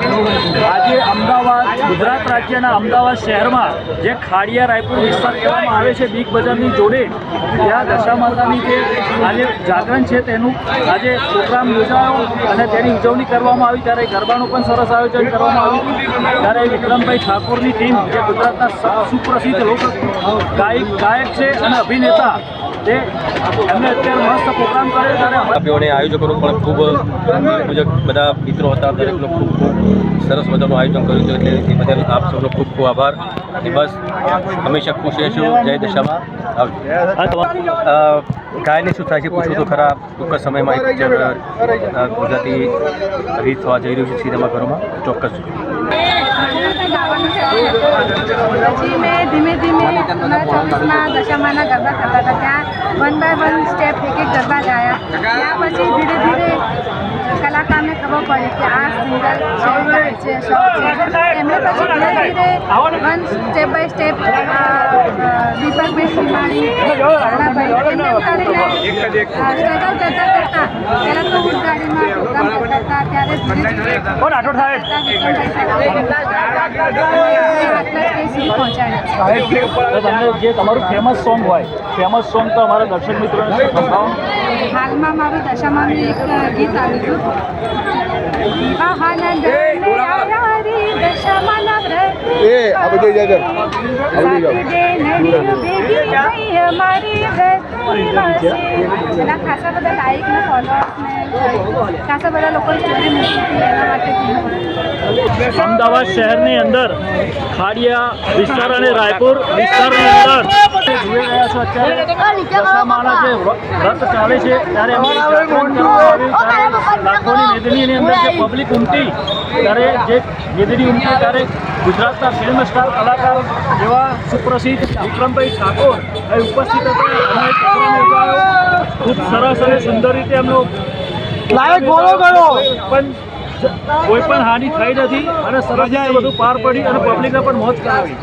આજે અમદાવાદ ગુજરાત રાજ્યના અમદાવાદ શહેરમાં જે ખાડિયા રાયપુર વિસ્તાર કહેવામાં આવે છે બિગ બજારની જોડે, ત્યાં દશા માતાની જે આજે જાગરણ છે તેનું આજે પ્રોગ્રામ યોજાયો અને તેની ઉજવણી કરવામાં આવી. ત્યારે ગરબાનું પણ સરસ આયોજન કરવામાં આવ્યું. ત્યારે વિક્રમભાઈ ઠાકોરની ટીમ જે ગુજરાતના સુપ્રસિદ્ધ લોક ગાયક છે અને અભિનેતા, તે એમને અત્યારે મસ્ત પ્રોગ્રામ કર્યો. ત્યારે આયોજકોનું પણ ખૂબ બધા મિત્રો હતા, દરેકનો ખૂબ સરસ મજાનું આયોજન કર્યું હતું. એટલે એ બદલ આપ સૌનો ખૂબ ખૂબ આભાર. અને બસ હંમેશા ખુશ રહેશું. જય દશામાં. ગાયને શું થાય છે પૂછવું તો ખરા. ટૂંક સમયમાં એક પિક્ચર ગુજરાતી રીત થવા જઈ રહ્યું છે સિનેમાઘરોમાં. ચોક્કસ પછી મેં ધીમે ધીમે 2024માં દશામાના ગરબા કરતા હતા. ત્યાં 1 by 1 સ્ટેપ એક ગરબા ગાયા. ત્યાં પછી ધીરે ધીરે કલાકારને ખબર પડી કે આ સિંગર છે, શોખ છે. એમને પછી ધીરે ધીરે સ્ટેપ બાય સ્ટેપ દીપકભાઈ શ્રીમાળી, એમને કરીને સ્ટ્રગલ કરતા પહેલાં તો હું ગાડીમાં પ્રોગ્રામ કરતા હતા. ત્યારે ધીરે તમને જે તમારું ફેમસ સોંગ હોય, ફેમસ સોંગ તો અમારા દર્શક મિત્રોને સંભળાવો. હાલમાં મારું દશામાનું એક ગીત આવ્યું હતું. ખાસા બધા લાઈક ને ફોલોઅર્સ ને ખાસા બધા લોકો સ્ટોરી મૂકી હતી. એના માટે અમદાવાદ શહેરની અંદર ખાડિયા વિસ્તાર અને રાયપુર વિસ્તારની અંદર જોઈ રહ્યા છો અત્યારે દશામાના જે વ્રત ચાલે છે, ત્યારે લાખોની મેદનીની અંદર જે પબ્લિક ઉમટી, ત્યારે જે મેદની ઉમટી ત્યારે ગુજરાતના ફિલ્મ સ્ટાર કલાકાર એવા સુપ્રસિદ્ધ વિક્રમભાઈ ઠાકોર ઉપસ્થિત હતા. અને પ્રોગ્રામ યોજાયો ખૂબ સરસ અને સુંદર રીતે એમનો કોઈ પણ હાનિ થઈ નથી અને સરસ બધું પાર પડી અને પબ્લિકને પણ મોજ કરાવી.